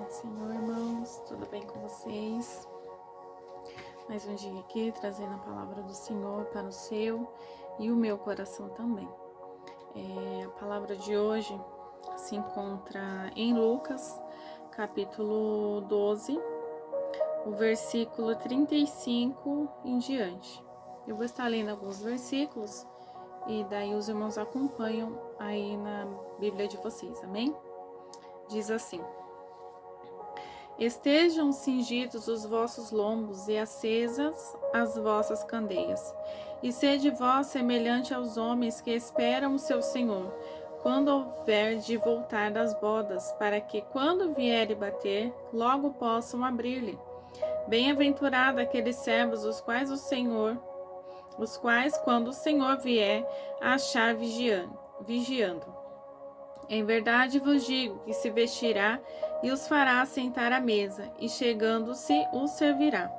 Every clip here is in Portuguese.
Paz, Senhor, irmãos, tudo bem com vocês? Mais um dia aqui, trazendo a palavra do Senhor para o seu e o meu coração também. A palavra de hoje se encontra em Lucas, capítulo 12, o versículo 35 em diante. Eu vou estar lendo alguns versículos e daí os irmãos acompanham aí na Bíblia de vocês, amém? Diz assim: Estejam cingidos os vossos lombos e acesas as vossas candeias. E sede vós semelhante aos homens que esperam o seu Senhor, quando houver de voltar das bodas, para que, quando vier e bater, logo possam abrir-lhe. Bem-aventurado aqueles servos os quais, quando o Senhor vier, achar vigiando. Em verdade vos digo que se vestirá e os fará sentar à mesa, e chegando-se os servirá.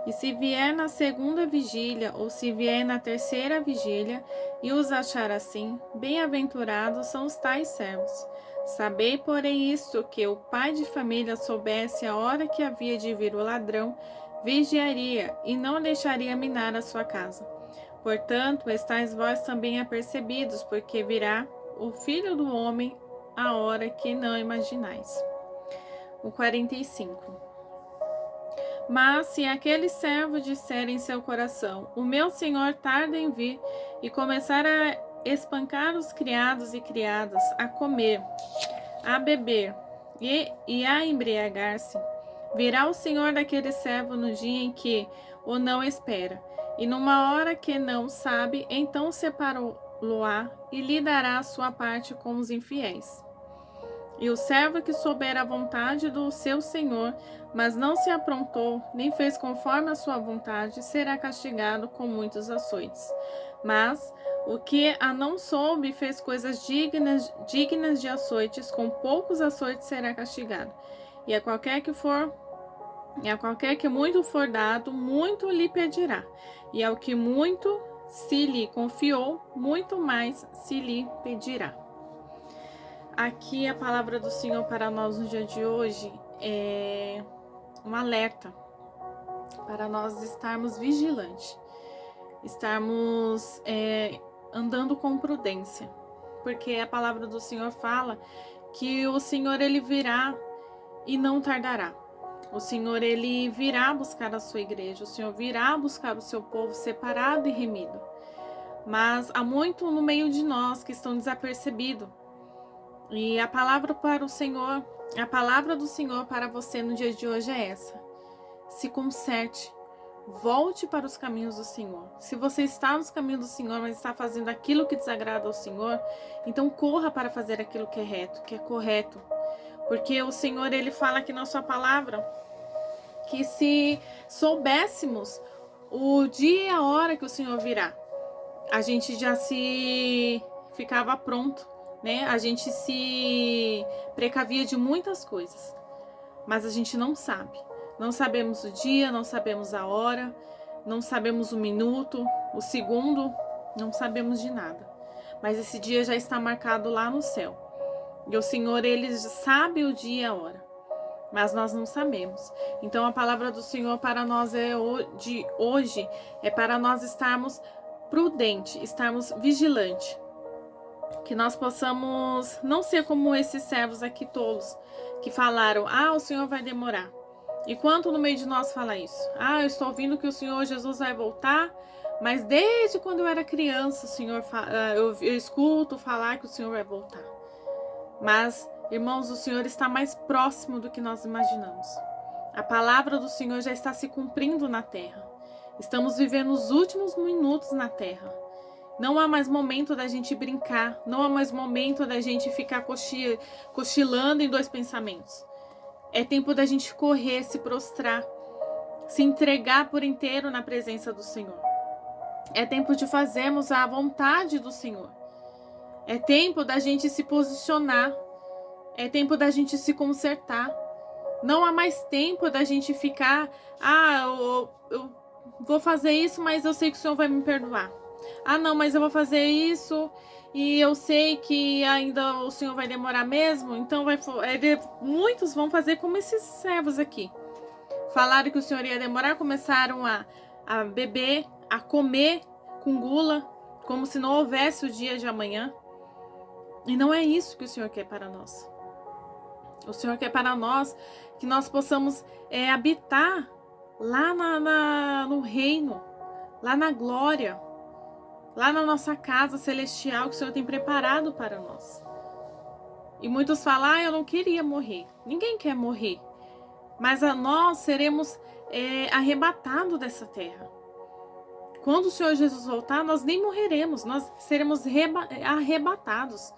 E se vier na segunda vigília, ou se vier na terceira vigília, e os achar assim, bem-aventurados são os tais servos. Sabei, porém, isto, que o pai de família soubesse a hora que havia de vir o ladrão, vigiaria, e não deixaria minar a sua casa. Portanto, estáis vós também apercebidos, porque virá o Filho do Homem a hora que não imaginais. O 45. Mas se aquele servo disser em seu coração: o meu senhor tarda em vir, e começar a espancar os criados e criadas, a comer, a beber e a embriagar-se, virá o senhor daquele servo no dia em que o não espera, e numa hora que não sabe, então separá-lo-á e lhe dará a sua parte com os infiéis. E o servo que souber a vontade do seu senhor, mas não se aprontou, nem fez conforme a sua vontade, será castigado com muitos açoites. Mas o que a não soube e fez coisas dignas de açoites, com poucos açoites será castigado. E a qualquer que muito for dado, muito lhe pedirá. E ao que muito se lhe confiou, muito mais se lhe pedirá. Aqui a palavra do Senhor para nós no dia de hoje é um alerta para nós estarmos vigilantes, estarmos andando com prudência, porque a palavra do Senhor fala que o Senhor ele virá e não tardará. O Senhor ele virá buscar a sua igreja, o Senhor virá buscar o seu povo separado e remido. Mas há muito no meio de nós que estão desapercebidos. E a palavra do Senhor para você no dia de hoje é essa: se conserte, volte para os caminhos do Senhor. Se você está nos caminhos do Senhor, mas está fazendo aquilo que desagrada ao Senhor, então corra para fazer aquilo que é reto, que é correto. Porque o Senhor ele fala aqui na sua palavra que se soubéssemos o dia e a hora que o Senhor virá, a gente já se ficava pronto, né? A gente se precavia de muitas coisas, mas a gente não sabe. Não sabemos o dia, não sabemos a hora, não sabemos o minuto, o segundo, não sabemos de nada. Mas esse dia já está marcado lá no céu. E o Senhor, ele sabe o dia e a hora, mas nós não sabemos. Então a palavra do Senhor para nós de hoje é para nós estarmos prudentes, estarmos vigilantes. Que nós possamos não ser como esses servos aqui tolos, que falaram: o Senhor vai demorar. E quanto no meio de nós fala isso? Eu estou ouvindo que o Senhor Jesus vai voltar, mas desde quando eu era criança, eu escuto falar que o Senhor vai voltar. Mas, irmãos, o Senhor está mais próximo do que nós imaginamos. A palavra do Senhor já está se cumprindo na terra. Estamos vivendo os últimos minutos na terra. Não há mais momento da gente brincar, não há mais momento da gente ficar cochilando em dois pensamentos. É tempo da gente correr, se prostrar, se entregar por inteiro na presença do Senhor. É tempo de fazermos a vontade do Senhor. É tempo da gente se posicionar. É tempo da gente se consertar. Não há mais tempo da gente ficar, eu vou fazer isso, mas eu sei que o Senhor vai me perdoar. Ah, não, mas eu vou fazer isso e eu sei que ainda o Senhor vai demorar mesmo, então muitos vão fazer como esses servos aqui. Falaram que o Senhor ia demorar, começaram a beber, a comer com gula, como se não houvesse o dia de amanhã. E não é isso que o Senhor quer para nós. O Senhor quer para nós que nós possamos habitar lá no reino, lá na glória, lá na nossa casa celestial que o Senhor tem preparado para nós. E muitos falam, eu não queria morrer. Ninguém quer morrer. Mas nós seremos arrebatados dessa terra. Quando o Senhor Jesus voltar, nós nem morreremos, nós seremos arrebatados.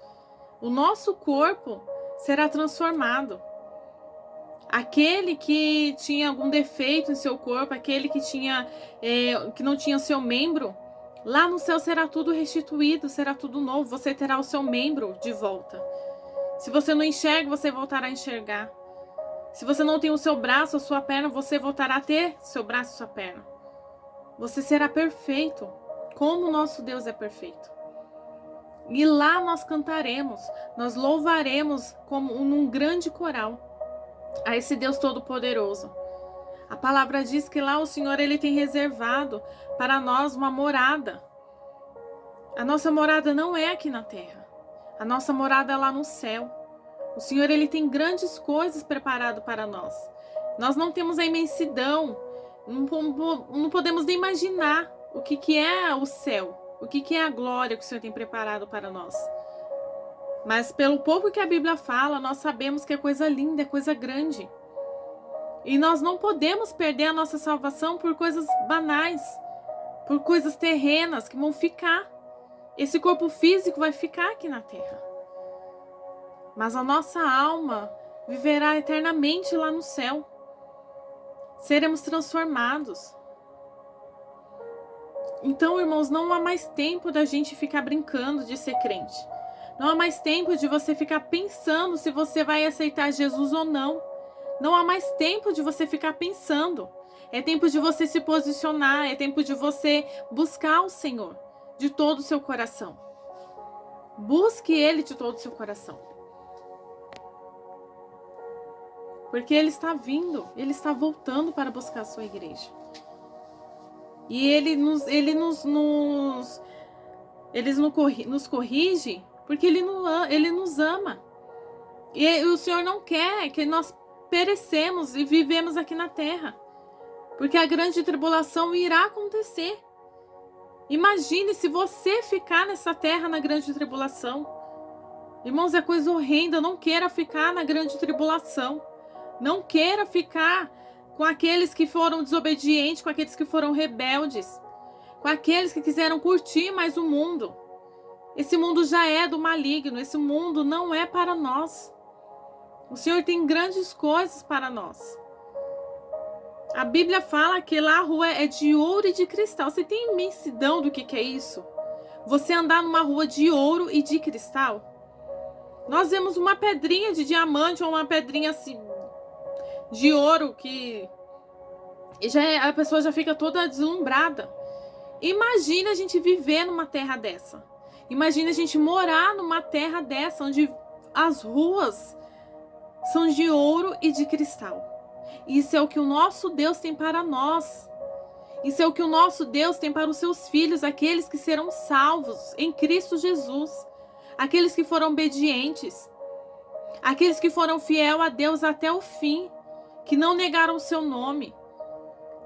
O nosso corpo será transformado. Aquele que tinha algum defeito em seu corpo, aquele que não tinha seu membro, lá no céu será tudo restituído, será tudo novo. Você terá o seu membro de volta. Se você não enxerga, você voltará a enxergar. Se você não tem o seu braço, a sua perna, você voltará a ter seu braço e sua perna. Você será perfeito, como o nosso Deus é perfeito. E lá nós cantaremos, nós louvaremos como num grande coral a esse Deus Todo-Poderoso. A palavra diz que lá o Senhor ele tem reservado para nós uma morada. A nossa morada não é aqui na terra. A nossa morada é lá no céu. O Senhor ele tem grandes coisas preparado para nós. Nós não temos a imensidão, não podemos nem imaginar o que é o céu. O que é a glória que o Senhor tem preparado para nós? Mas pelo pouco que a Bíblia fala, nós sabemos que é coisa linda, é coisa grande. E nós não podemos perder a nossa salvação por coisas banais, por coisas terrenas que vão ficar. Esse corpo físico vai ficar aqui na terra. Mas a nossa alma viverá eternamente lá no céu. Seremos transformados. Então, irmãos, não há mais tempo da gente ficar brincando de ser crente. Não há mais tempo de você ficar pensando se você vai aceitar Jesus ou não. Não há mais tempo de você ficar pensando. É tempo de você se posicionar, é tempo de você buscar o Senhor de todo o seu coração. Busque Ele de todo o seu coração. Porque Ele está vindo, Ele está voltando para buscar a sua igreja. E Ele nos corrige porque Ele nos ama. E o Senhor não quer que nós perecemos e vivemos aqui na terra. Porque a grande tribulação irá acontecer. Imagine se você ficar nessa terra na grande tribulação. Irmãos, é coisa horrenda. Não queira ficar na grande tribulação. Não queira ficar com aqueles que foram desobedientes, com aqueles que foram rebeldes, com aqueles que quiseram curtir mais o mundo. Esse mundo já é do maligno, esse mundo não é para nós. O Senhor tem grandes coisas para nós. A Bíblia fala que lá a rua é de ouro e de cristal. Você tem imensidão do que é isso? Você andar numa rua de ouro e de cristal? Nós vemos uma pedrinha de diamante ou uma pedrinha assim de ouro que a pessoa já fica toda deslumbrada. Imagina a gente viver numa terra dessa. Imagina a gente morar numa terra dessa, onde as ruas são de ouro e de cristal. Isso é o que o nosso Deus tem para nós. Isso é o que o nosso Deus tem para os seus filhos, aqueles que serão salvos em Cristo Jesus. Aqueles que foram obedientes. Aqueles que foram fiel a Deus até o fim. Que não negaram o seu nome.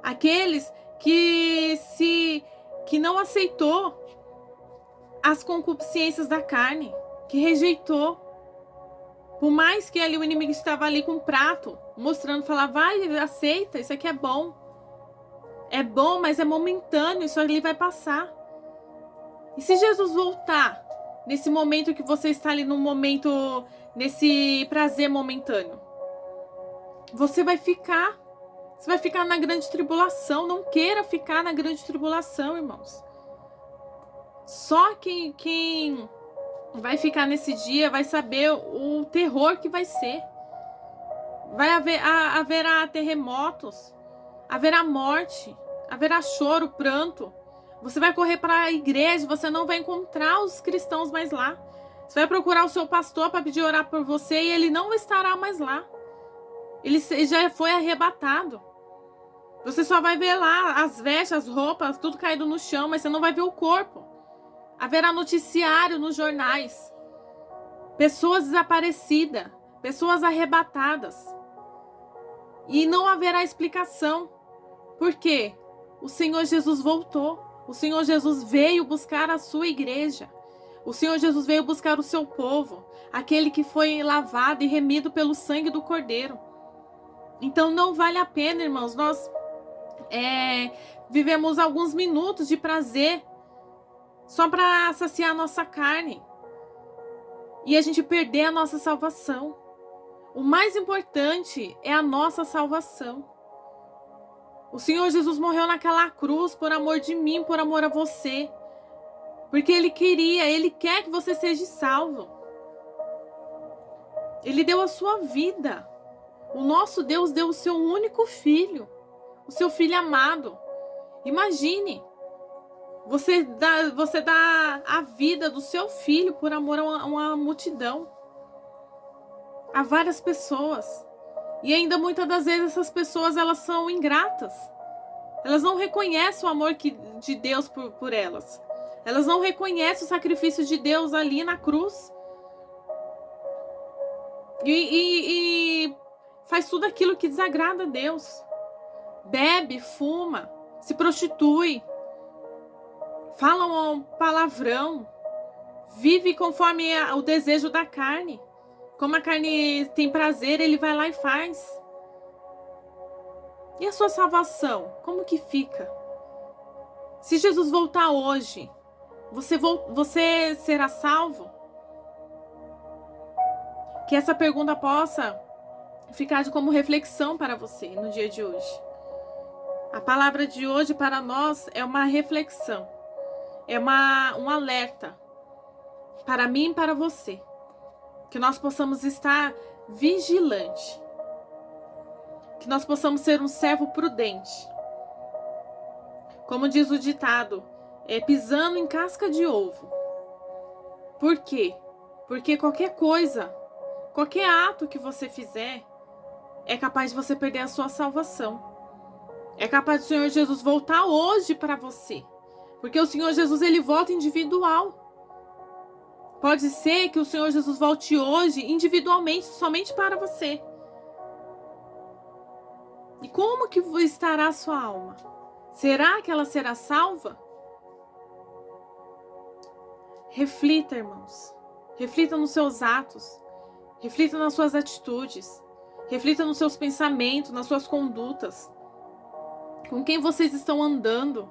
Aqueles que não aceitou as concupiscências da carne, que rejeitou. Por mais que ali o inimigo estava ali com um prato, mostrando, falar, vai, aceita, isso aqui é bom. É bom, mas é momentâneo, isso ali vai passar. E se Jesus voltar, nesse momento que você está ali nesse prazer momentâneo, você vai ficar na grande tribulação. Não queira ficar na grande tribulação, irmãos. Só quem vai ficar nesse dia vai saber o terror que vai ser. Haverá terremotos, haverá morte, haverá choro, pranto, Você vai correr para a igreja, você não vai encontrar os cristãos mais lá. Você vai procurar o seu pastor para pedir orar por você e ele não estará mais lá. Ele já foi arrebatado. Você só vai ver lá as vestes, as roupas, tudo caído no chão, mas você não vai ver o corpo. Haverá noticiário nos jornais. Pessoas desaparecidas, pessoas arrebatadas. E não haverá explicação. Por quê? O Senhor Jesus voltou. O Senhor Jesus veio buscar a sua igreja. O Senhor Jesus veio buscar o seu povo. Aquele que foi lavado e remido pelo sangue do Cordeiro. Então não vale a pena, irmãos. Nós vivemos alguns minutos de prazer só para saciar a nossa carne. E a gente perder a nossa salvação. O mais importante é a nossa salvação. O Senhor Jesus morreu naquela cruz por amor de mim, por amor a você. Porque Ele quer que você seja salvo. Ele deu a sua vida. O nosso Deus deu o seu único filho. O seu filho amado. Imagine. Você dá a vida do seu filho por amor a uma multidão. A várias pessoas. E ainda muitas das vezes essas pessoas elas são ingratas. Elas não reconhecem o amor de Deus por elas. Elas não reconhecem o sacrifício de Deus ali na cruz. E faz tudo aquilo que desagrada a Deus. Bebe, fuma, se prostitui. Fala um palavrão. Vive conforme o desejo da carne. Como a carne tem prazer, ele vai lá e faz. E a sua salvação? Como que fica? Se Jesus voltar hoje, você será salvo? Que essa pergunta possa ficar como reflexão para você no dia de hoje. A palavra de hoje para nós é uma reflexão. É um alerta para mim e para você. Que nós possamos estar vigilante. Que nós possamos ser um servo prudente. Como diz o ditado, pisando em casca de ovo. Por quê? Porque qualquer coisa, qualquer ato que você fizer, é capaz de você perder a sua salvação. É capaz do Senhor Jesus voltar hoje para você. Porque o Senhor Jesus, ele volta individual. Pode ser que o Senhor Jesus volte hoje individualmente, somente para você. E como que estará a sua alma? Será que ela será salva? Reflita, irmãos. Reflita nos seus atos. Reflita nas suas atitudes. Reflita nos seus pensamentos, nas suas condutas. Com quem vocês estão andando.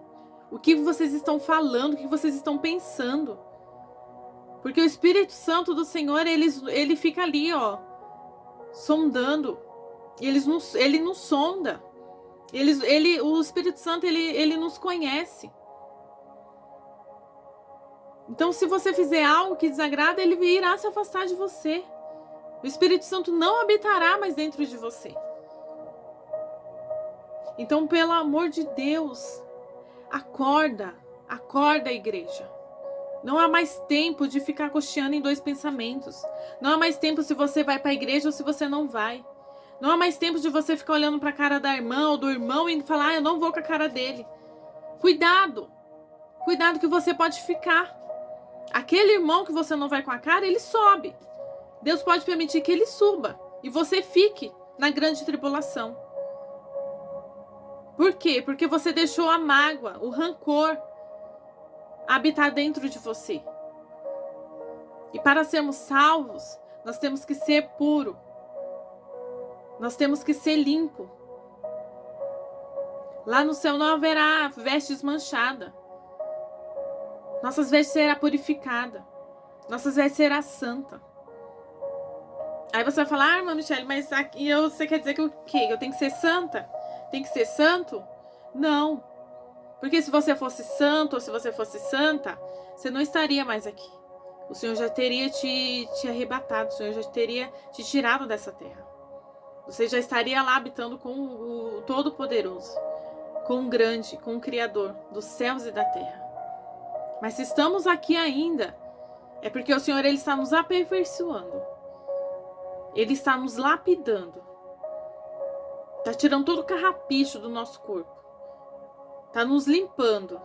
O que vocês estão falando, o que vocês estão pensando. Porque o Espírito Santo do Senhor, ele fica ali, sondando. Ele nos sonda. O Espírito Santo, ele nos conhece. Então, se você fizer algo que desagrada, ele irá se afastar de você. O Espírito Santo não habitará mais dentro de você. Então, pelo amor de Deus, acorda, igreja. Não há mais tempo de ficar cocheando em dois pensamentos. Não há mais tempo se você vai para a igreja ou se você não vai. Não há mais tempo de você ficar olhando para a cara da irmã ou do irmão e falar, eu não vou com a cara dele. Cuidado. Cuidado que você pode ficar. Aquele irmão que você não vai com a cara, ele sobe. Deus pode permitir que ele suba. E você fique na grande tribulação. Por quê? Porque você deixou a mágoa, o rancor habitar dentro de você. E para sermos salvos, nós temos que ser puro. Nós temos que ser limpo. Lá no céu não haverá vestes manchadas. Nossas vestes será purificada. Nossas vestes será santa. Aí você vai falar, irmã Michele, mas aqui você quer dizer que o quê? Eu tenho que ser santa? Tem que ser santo? Não. Porque se você fosse santo ou se você fosse santa, você não estaria mais aqui. O Senhor já teria te arrebatado, o Senhor já teria te tirado dessa terra. Você já estaria lá habitando com o Todo-Poderoso, com o grande, com o Criador dos céus e da terra. Mas se estamos aqui ainda, é porque o Senhor, Ele está nos aperfeiçoando. Ele está nos lapidando. Está tirando todo o carrapicho do nosso corpo. Está nos limpando.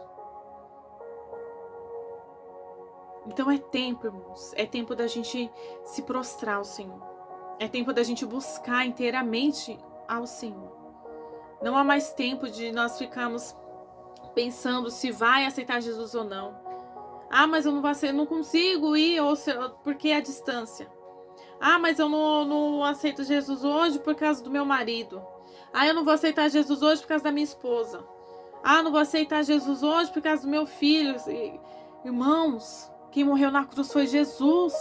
Então é tempo, irmãos. É tempo da gente se prostrar ao Senhor. É tempo da gente buscar inteiramente ao Senhor. Não há mais tempo de nós ficarmos pensando se vai aceitar Jesus ou não. Ah, mas eu não consigo ir, porque é a distância. Ah, mas eu não aceito Jesus hoje por causa do meu marido. Ah, eu não vou aceitar Jesus hoje por causa da minha esposa. Ah, não vou aceitar Jesus hoje por causa do meu filho. Irmãos, quem morreu na cruz foi Jesus,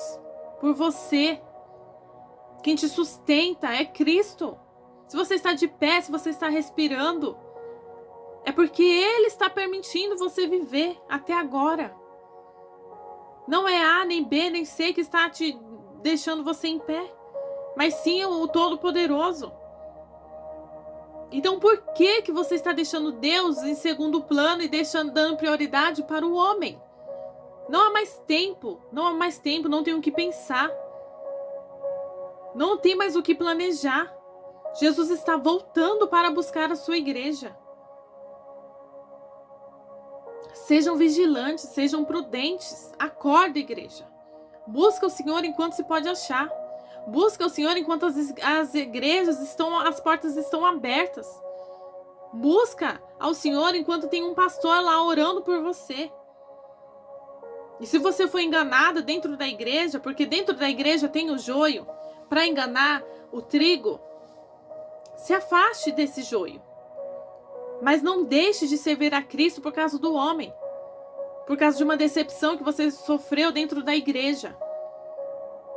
por você. Quem te sustenta é Cristo. Se você está de pé, se você está respirando, é porque Ele está permitindo você viver até agora. Não é A, nem B, nem C que está te deixando você em pé, mas sim o Todo-Poderoso. Então por que você está deixando Deus em segundo plano e dando prioridade para o homem? Não há mais tempo, não tem o que pensar. Não tem mais o que planejar. Jesus está voltando para buscar a sua igreja. Sejam vigilantes, sejam prudentes. Acorda, igreja. Busca o Senhor enquanto se pode achar. Busca o Senhor enquanto as igrejas as portas estão abertas. Busca ao Senhor enquanto tem um pastor lá orando por você. E se você for enganada dentro da igreja, porque dentro da igreja tem o joio, para enganar o trigo, se afaste desse joio. Mas não deixe de servir a Cristo por causa do homem. Por causa de uma decepção que você sofreu dentro da igreja.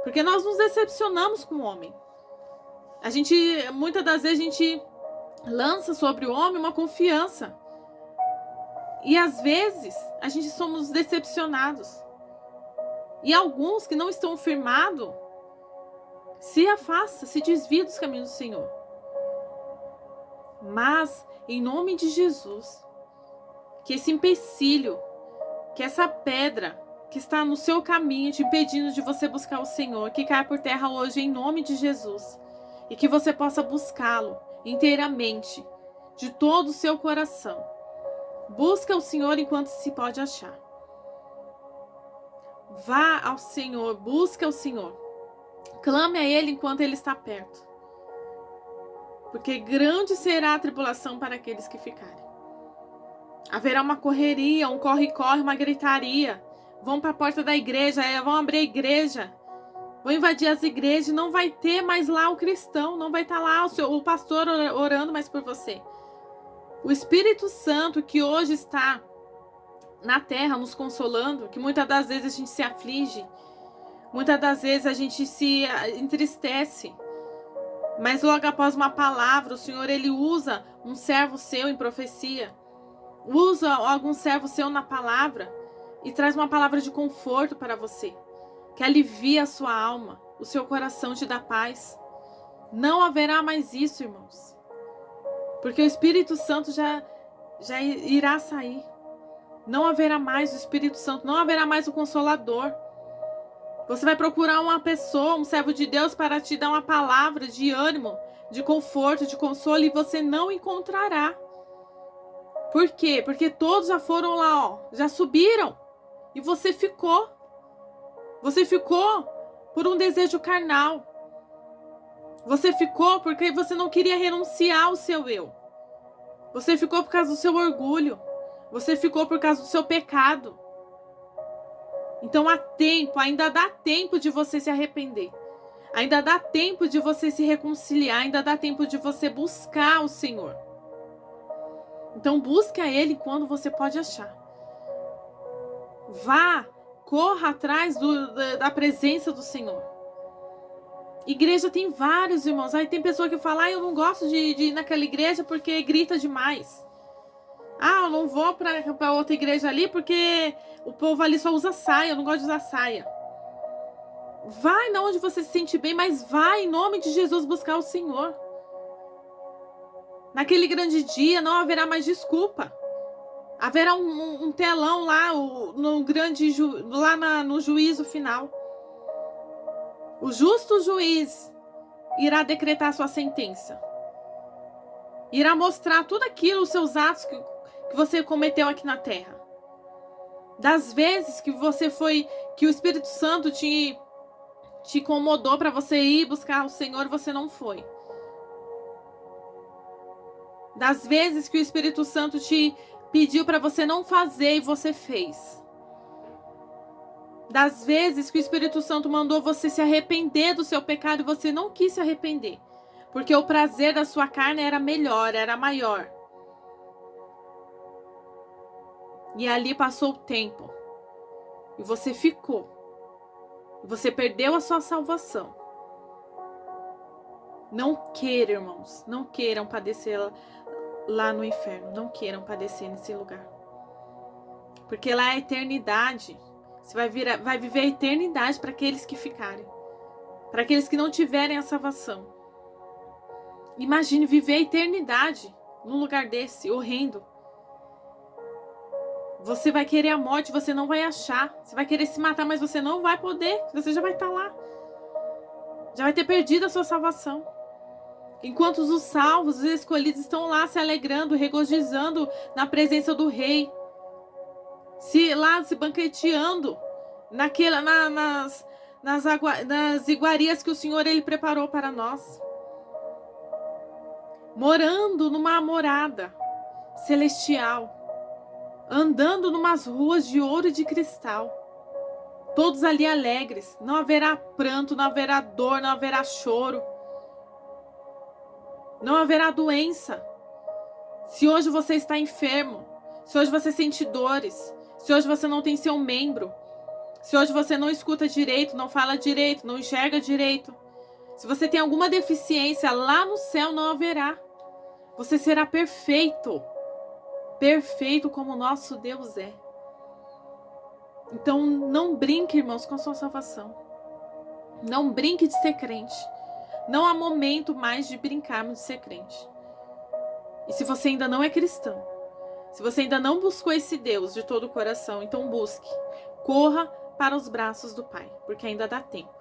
Porque nós nos decepcionamos com o homem. Muitas das vezes a gente lança sobre o homem uma confiança. E às vezes a gente somos decepcionados. E alguns que não estão firmados se afasta, se desvia dos caminhos do Senhor. Mas, em nome de Jesus, que esse empecilho, que essa pedra que está no seu caminho te impedindo de você buscar o Senhor, que caia por terra hoje em nome de Jesus. E que você possa buscá-lo inteiramente, de todo o seu coração. Busca o Senhor enquanto se pode achar. Vá ao Senhor, busca o Senhor. Clame a Ele enquanto Ele está perto. Porque grande será a tribulação para aqueles que ficarem. Haverá uma correria, um corre-corre, uma gritaria. Vão para a porta da igreja, vão abrir a igreja. Vão invadir as igrejas. Não vai ter mais lá o cristão. Não vai estar lá o pastor orando mais por você. O Espírito Santo que hoje está na terra nos consolando, que muitas das vezes a gente se aflige. Muitas das vezes a gente se entristece. Mas logo após uma palavra, o Senhor, Ele usa um servo seu em profecia. Usa algum servo seu na palavra e traz uma palavra de conforto para você, que alivia a sua alma, o seu coração te dá paz. Não haverá mais isso, irmãos. Porque o Espírito Santo já irá sair. Não haverá mais o Espírito Santo, não haverá mais o Consolador. Você vai procurar uma pessoa, um servo de Deus para te dar uma palavra de ânimo, de conforto, de consolo e você não encontrará. Por quê? Porque todos já foram lá, já subiram. E você ficou. Você ficou por um desejo carnal. Você ficou porque você não queria renunciar ao seu eu. Você ficou por causa do seu orgulho. Você ficou por causa do seu pecado. Então há tempo, ainda dá tempo de você se arrepender. Ainda dá tempo de você se reconciliar. Ainda dá tempo de você buscar o Senhor. Então busque a Ele quando você pode achar. Vá, corra atrás da presença do Senhor. Igreja tem vários, irmãos. Aí tem pessoa que fala, eu não gosto de ir naquela igreja porque grita demais. Eu não vou para outra igreja ali porque o povo ali só usa saia, eu não gosto de usar saia. Vai na onde você se sente bem, mas vai em nome de Jesus buscar o Senhor. Naquele grande dia não haverá mais desculpa. Haverá um telão lá no juízo final. O justo juiz irá decretar sua sentença. Irá mostrar tudo aquilo, os seus atos que você cometeu aqui na terra. Das vezes que que o Espírito Santo te incomodou para você ir buscar o Senhor, você não foi. Das vezes que o Espírito Santo te pediu para você não fazer e você fez. Das vezes que o Espírito Santo mandou você se arrepender do seu pecado e você não quis se arrepender. Porque o prazer da sua carne era melhor, era maior. E ali passou o tempo. E você ficou. E você perdeu a sua salvação. Não queiram, irmãos. Não queiram padecer lá no inferno. Não queiram padecer nesse lugar. Porque lá é a eternidade. Você vai viver a eternidade para aqueles que ficarem. Para aqueles que não tiverem a salvação. Imagine viver a eternidade num lugar desse, horrendo. Você vai querer a morte, você não vai achar. Você vai querer se matar, mas você não vai poder. Você já vai estar lá. Já vai ter perdido a sua salvação. Enquanto os salvos, os escolhidos estão lá se alegrando, regozijando na presença do Rei. Se banqueteando nas iguarias que o Senhor ele preparou para nós. Morando numa morada celestial. Andando numas ruas de ouro e de cristal. Todos ali alegres. Não haverá pranto, não haverá dor, não haverá choro. Não haverá doença. Se hoje você está enfermo, se hoje você sente dores, se hoje você não tem seu membro, se hoje você não escuta direito, não fala direito, não enxerga direito, se você tem alguma deficiência, lá no céu não haverá. Você será perfeito. Perfeito como o nosso Deus é. Então não brinque, irmãos, com a sua salvação. Não brinque de ser crente. Não há momento mais de brincarmos de ser crente. E se você ainda não é cristão, se você ainda não buscou esse Deus de todo o coração, então busque. Corra para os braços do Pai, porque ainda dá tempo.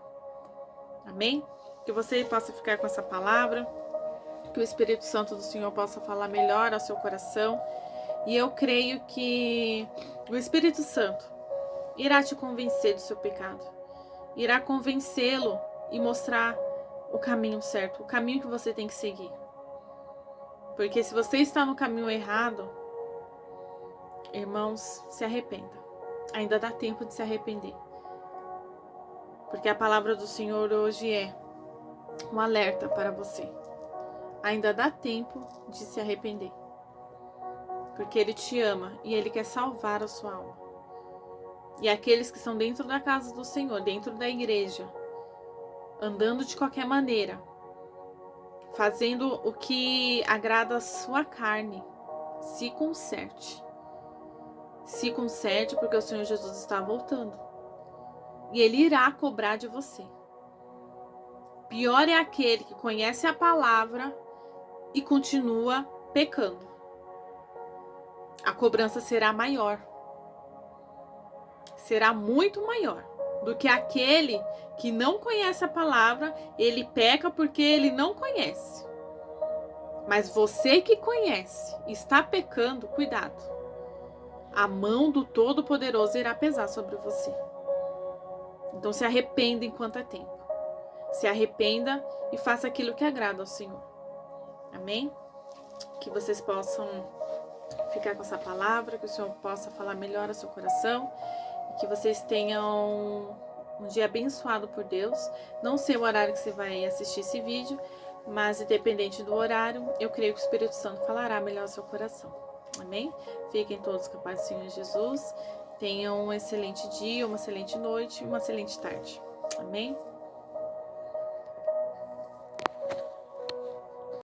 Amém? Que você possa ficar com essa palavra, que o Espírito Santo do Senhor possa falar melhor ao seu coração. E eu creio que o Espírito Santo irá te convencer do seu pecado. Irá convencê-lo e mostrar o caminho certo, o caminho que você tem que seguir. Porque se você está no caminho errado, irmãos, se arrependa. Ainda dá tempo de se arrepender. Porque a palavra do Senhor hoje é um alerta para você. Ainda dá tempo de se arrepender. Porque Ele te ama e Ele quer salvar a sua alma. E aqueles que estão dentro da casa do Senhor, dentro da igreja, andando de qualquer maneira, fazendo o que agrada a sua carne, se conserte. Se conserte porque o Senhor Jesus está voltando. E Ele irá cobrar de você. Pior é aquele que conhece a palavra e continua pecando. A cobrança será maior. Será muito maior do que aquele que não conhece a palavra, ele peca porque ele não conhece. Mas você que conhece, está pecando, cuidado. A mão do Todo-Poderoso irá pesar sobre você. Então se arrependa enquanto é tempo. Se arrependa e faça aquilo que agrada ao Senhor. Amém? Que vocês possam ficar com essa palavra, que o Senhor possa falar melhor ao seu coração, e que vocês tenham um dia abençoado por Deus. Não sei o horário que você vai assistir esse vídeo, mas independente do horário, eu creio que o Espírito Santo falará melhor ao seu coração. Amém? Fiquem todos com a paz do Senhor Jesus. Tenham um excelente dia, uma excelente noite e uma excelente tarde. Amém?